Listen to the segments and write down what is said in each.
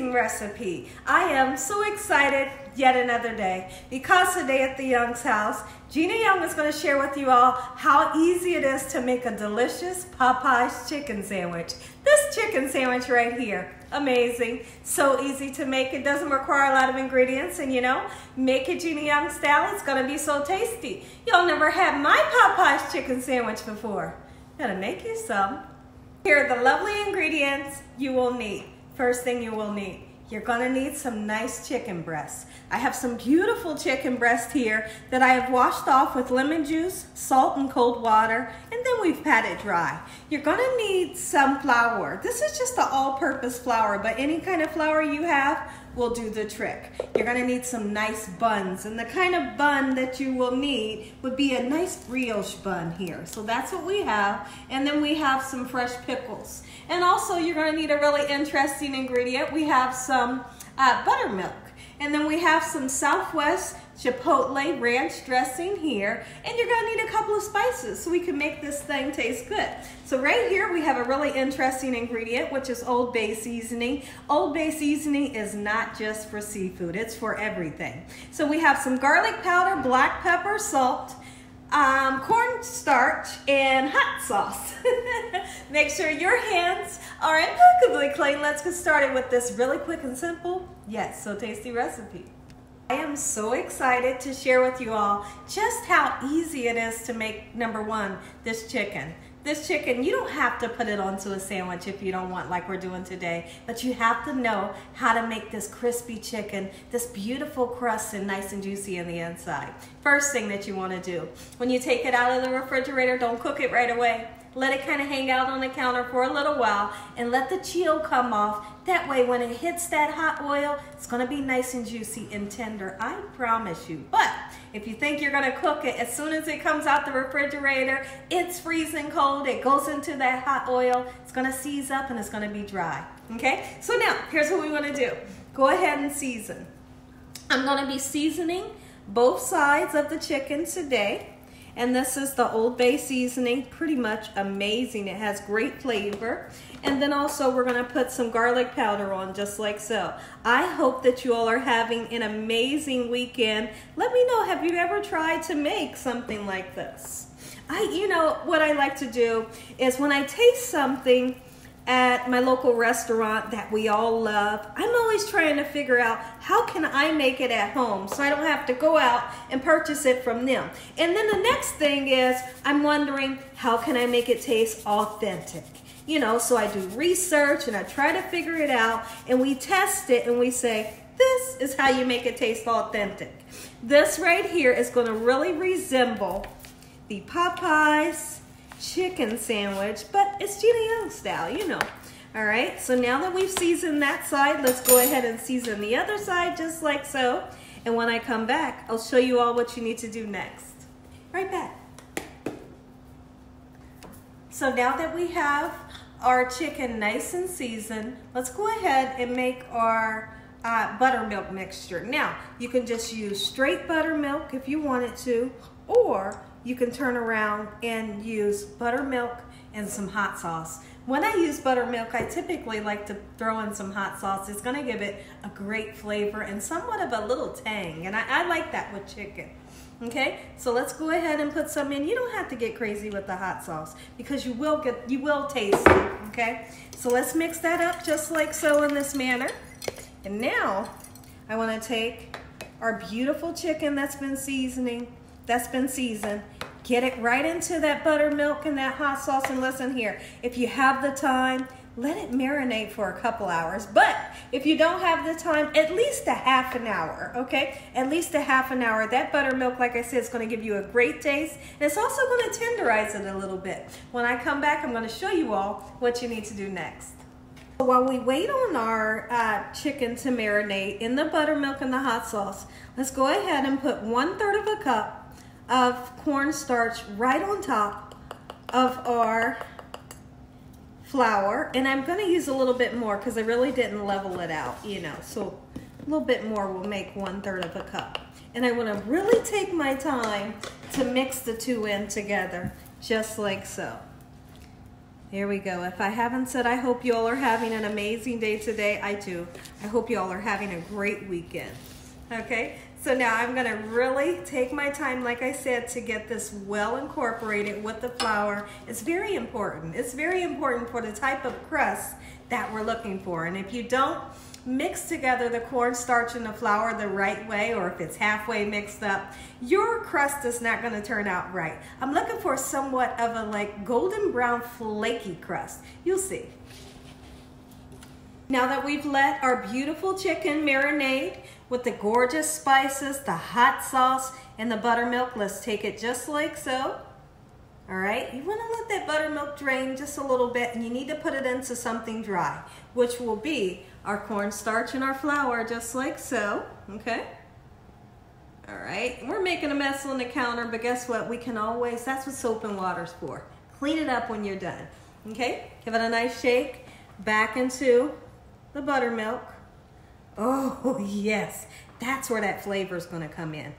amazing recipe. I am so excited yet another day because today at the Young's house, Gina Young is going to share with you all how easy it is to make a delicious Popeyes chicken sandwich. This chicken sandwich right here, amazing. So easy to make. It doesn't require a lot of ingredients, and you know, make it Gina Young style. It's going to be so tasty. Y'all never had my Popeyes chicken sandwich before. Gotta make you some. Here are the lovely ingredients you will need. First thing you will need, you're gonna need some nice chicken breasts. I have some beautiful chicken breast here that I have washed off with lemon juice, salt, and cold water, and then we've patted dry. You're gonna need some flour. This is just an all-purpose flour, but any kind of flour you have will do the trick. You're gonna need some nice buns, and the kind of bun that you will need would be a nice brioche bun here. So that's what we have, and then we have some fresh pickles. And also you're gonna need a really interesting ingredient. We have some buttermilk, and then we have some Southwest Chipotle ranch dressing here, and you're gonna need a couple of spices so we can make this thing taste good. So right here we have a really interesting ingredient, which is Old Bay seasoning. Old Bay seasoning is not just for seafood, it's for everything. So we have some garlic powder, black pepper, salt, cornstarch, and hot sauce. Make sure your hands are impeccably clean. Let's get started with this really quick and simple, yet so tasty recipe. I am so excited to share with you all just how easy it is to make, number one, this chicken. This chicken, you don't have to put it onto a sandwich if you don't want, like we're doing today, but you have to know how to make this crispy chicken, this beautiful crust and nice and juicy in the inside. First thing that you want to do, when you take it out of the refrigerator, don't cook it right away. Let it kind of hang out on the counter for a little while and let the chill come off. That way when it hits that hot oil, it's going to be nice and juicy and tender, I promise you. But if you think you're going to cook it, as soon as it comes out the refrigerator, it's freezing cold, it goes into that hot oil, it's going to seize up and it's going to be dry. Okay, so now here's what we want to do. Go ahead and season. I'm going to be seasoning both sides of the chicken today. And this is the Old Bay seasoning, pretty much amazing. It has great flavor. And then also we're gonna put some garlic powder on, just like so. I hope that you all are having an amazing weekend. Let me know, have you ever tried to make something like this? You know, what I like to do is when I taste something at my local restaurant that we all love, I'm always trying to figure out how can I make it at home so I don't have to go out and purchase it from them. And then the next thing is I'm wondering how can I make it taste authentic? You know, so I do research and I try to figure it out and we test it and we say, this is how you make it taste authentic. This right here is going to really resemble the Popeyes chicken sandwich, but it's Gina Young style, you know. All right, so now that we've seasoned that side, let's go ahead and season the other side just like so. And when I come back, I'll show you all what you need to do next. Right back. So now that we have our chicken nice and seasoned, let's go ahead and make our buttermilk mixture. Now, you can just use straight buttermilk if you wanted to, or you can turn around and use buttermilk and some hot sauce. When I use buttermilk, I typically like to throw in some hot sauce. It's gonna give it a great flavor and somewhat of a little tang, and I like that with chicken. Okay, so let's go ahead and put some in. You don't have to get crazy with the hot sauce because you will taste it, okay? So let's mix that up just like so in this manner. And now I wanna take our beautiful chicken that's been seasoned, get it right into that buttermilk and that hot sauce. And listen here, if you have the time, let it marinate for a couple hours. But if you don't have the time, at least a half an hour, okay? At least a half an hour. That buttermilk, like I said, is gonna give you a great taste. And it's also gonna tenderize it a little bit. When I come back, I'm gonna show you all what you need to do next. While we wait on our chicken to marinate in the buttermilk and the hot sauce, let's go ahead and put 1/3 of a cup of cornstarch right on top of our flour. And I'm gonna use a little bit more because I really didn't level it out, you know, so a little bit more will make 1/3 of a cup. And I wanna really take my time to mix the two in together, just like so. There we go. If I haven't said I hope you all are having an amazing day today, I do. I hope you all are having a great weekend. Okay, so now I'm gonna really take my time, like I said, to get this well incorporated with the flour. It's very important. It's very important for the type of crust that we're looking for. And if you don't mix together the cornstarch and the flour the right way, or if it's halfway mixed up, your crust is not going to turn out right. I'm looking for somewhat of a like golden brown flaky crust. You'll see. Now that we've let our beautiful chicken marinate with the gorgeous spices, the hot sauce, and the buttermilk, let's take it just like so. All right, you want to let that buttermilk drain just a little bit, and you need to put it into something dry, which will be our cornstarch and our flour, just like so, okay? All right, we're making a mess on the counter, but guess what? We can always, that's what soap and water's for. Clean it up when you're done, okay? Give it a nice shake, back into the buttermilk. Oh, yes, that's where that flavor is going to come in.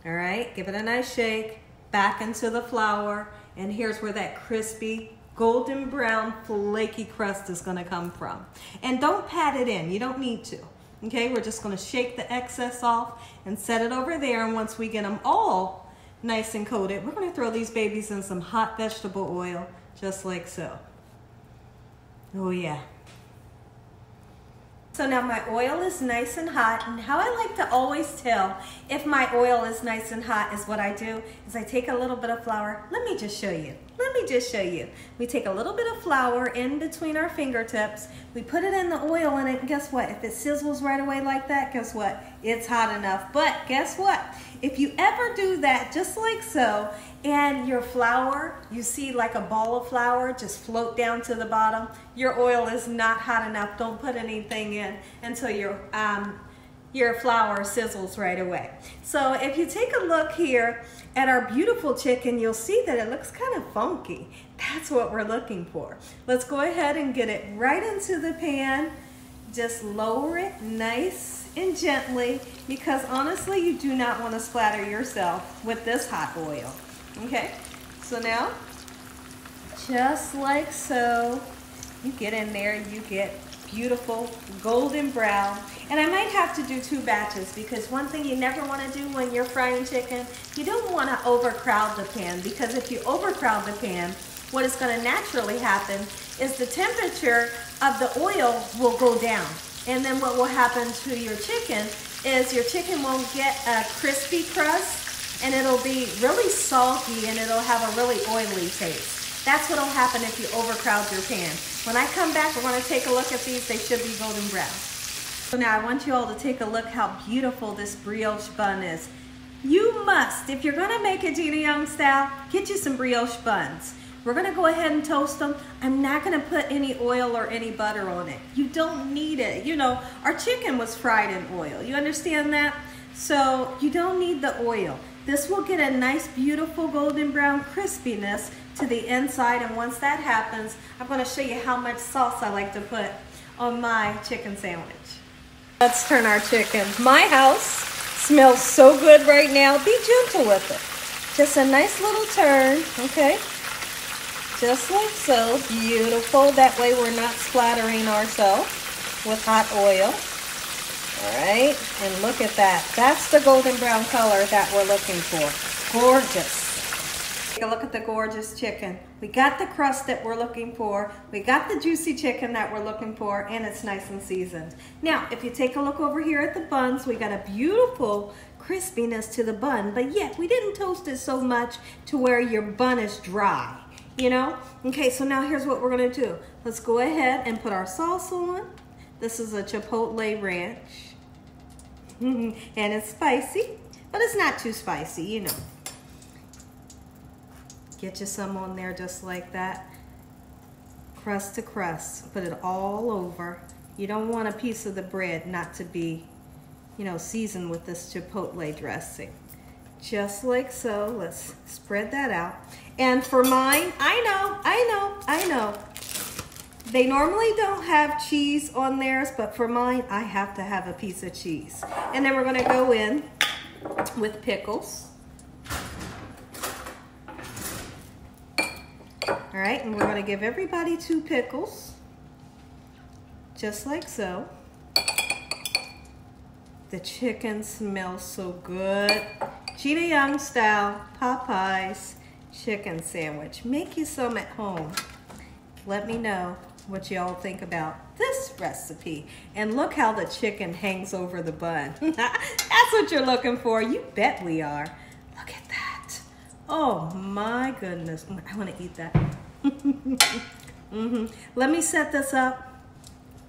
All right, give it a nice shake, back into the flour, and here's where that crispy, golden brown, flaky crust is gonna come from. And don't pat it in, you don't need to. Okay, we're just gonna shake the excess off and set it over there, and once we get them all nice and coated, we're gonna throw these babies in some hot vegetable oil, just like so. Oh yeah. So now my oil is nice and hot, and how I like to always tell if my oil is nice and hot is what I do is I take a little bit of flour. Let me just show you. Let me just show you. We take a little bit of flour in between our fingertips. We put it in the oil in it, and guess what? If it sizzles right away like that, guess what? It's hot enough. But guess what? If you ever do that just like so, and your flour, you see like a ball of flour just float down to the bottom, your oil is not hot enough. Don't put anything in until your flour sizzles right away. So if you take a look here at our beautiful chicken, you'll see that it looks kind of funky. That's what we're looking for. Let's go ahead and get it right into the pan. Just lower it nice and gently, because honestly, you do not want to splatter yourself with this hot oil. Okay, so now, just like so, you get in there, you get beautiful golden brown. And I might have to do 2 batches, because one thing you never want to do when you're frying chicken, you don't want to overcrowd the pan, because if you overcrowd the pan, what is going to naturally happen is the temperature of the oil will go down. And then what will happen to your chicken is your chicken won't get a crispy crust, and it'll be really salty, and it'll have a really oily taste. That's what'll happen if you overcrowd your pan. When I come back, we're gonna take a look at these. They should be golden brown. So now I want you all to take a look how beautiful this brioche bun is. You must, if you're gonna make it Gina Young style, get you some brioche buns. We're gonna go ahead and toast them. I'm not gonna put any oil or any butter on it. You don't need it. You know, our chicken was fried in oil. You understand that? So you don't need the oil. This will get a nice, beautiful golden brown crispiness to the inside, and once that happens, I'm gonna show you how much sauce I like to put on my chicken sandwich. Let's turn our chicken. My house smells so good right now. Be gentle with it. Just a nice little turn, okay? Just like so, beautiful. That way we're not splattering ourselves with hot oil. All right, and look at that. That's the golden brown color that we're looking for. Gorgeous. Take a look at the gorgeous chicken. We got the crust that we're looking for. We got the juicy chicken that we're looking for, and it's nice and seasoned. Now, if you take a look over here at the buns, we got a beautiful crispiness to the bun, but yet we didn't toast it so much to where your bun is dry, you know? Okay, so now here's what we're gonna do. Let's go ahead and put our sauce on. This is a Chipotle ranch. And it's spicy, but it's not too spicy, you know. Get you some on there just like that. Crust to crust. Put it all over. You don't want a piece of the bread not to be, you know, seasoned with this Chipotle dressing. Just like so. Let's spread that out. And for mine, I know. They normally don't have cheese on theirs, but for mine, I have to have a piece of cheese. And then we're gonna go in with pickles. All right, and we're gonna give everybody 2 pickles, just like so. The chicken smells so good. Gina Young style Popeyes Chicken Sandwich. Make you some at home. Let me know what y'all think about this recipe. And look how the chicken hangs over the bun. That's what you're looking for. You bet we are. Look at that. Oh my goodness. I want to eat that. Let me set this up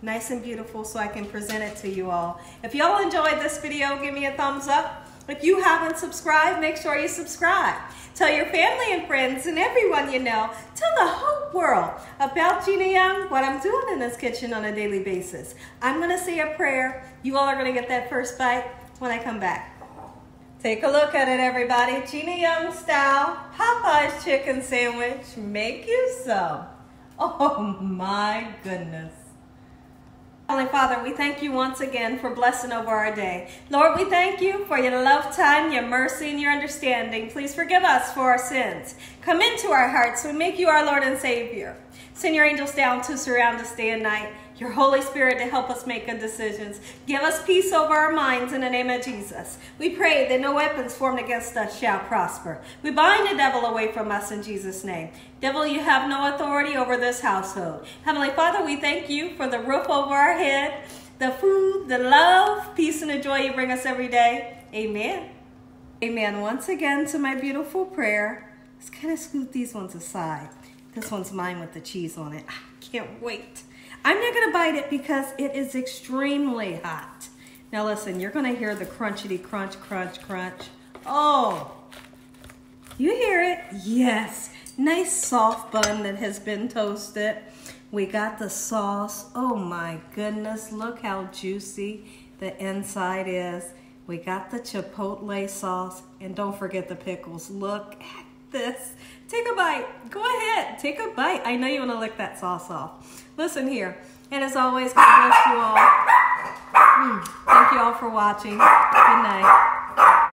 nice and beautiful so I can present it to you all. If y'all enjoyed this video, give me a thumbs up. If you haven't subscribed, make sure you subscribe. Tell your family and friends and everyone you know. Tell the whole world about Gina Young, what I'm doing in this kitchen on a daily basis. I'm going to say a prayer. You all are going to get that first bite when I come back. Take a look at it, everybody. Gina Young style Popeyes Chicken Sandwich. Make you some. Oh my goodness. Heavenly Father, we thank you once again for blessing over our day. Lord, we thank you for your love time, your mercy, and your understanding. Please forgive us for our sins. Come into our hearts. We make you our Lord and Savior. Send your angels down to surround us day and night. Your Holy Spirit to help us make good decisions. Give us peace over our minds in the name of Jesus. We pray that no weapons formed against us shall prosper. We bind the devil away from us in Jesus' name. Devil, you have no authority over this household. Heavenly Father, we thank you for the roof over our head, the food, the love, peace, and the joy you bring us every day. Amen. Amen. Once again to my beautiful prayer. Let's kind of scoot these ones aside. This one's mine with the cheese on it. I can't wait. I'm not going to bite it because it is extremely hot. Now listen, you're going to hear the crunchity crunch, crunch, crunch. Oh, you hear it? Yes. Nice soft bun that has been toasted. We got the sauce. Oh my goodness, look how juicy the inside is. We got the chipotle sauce. And don't forget the pickles. Look at this. Take a bite. Go ahead. Take a bite. I know you want to lick that sauce off. Listen here. And as always, God bless you all. Thank you all for watching. Good night.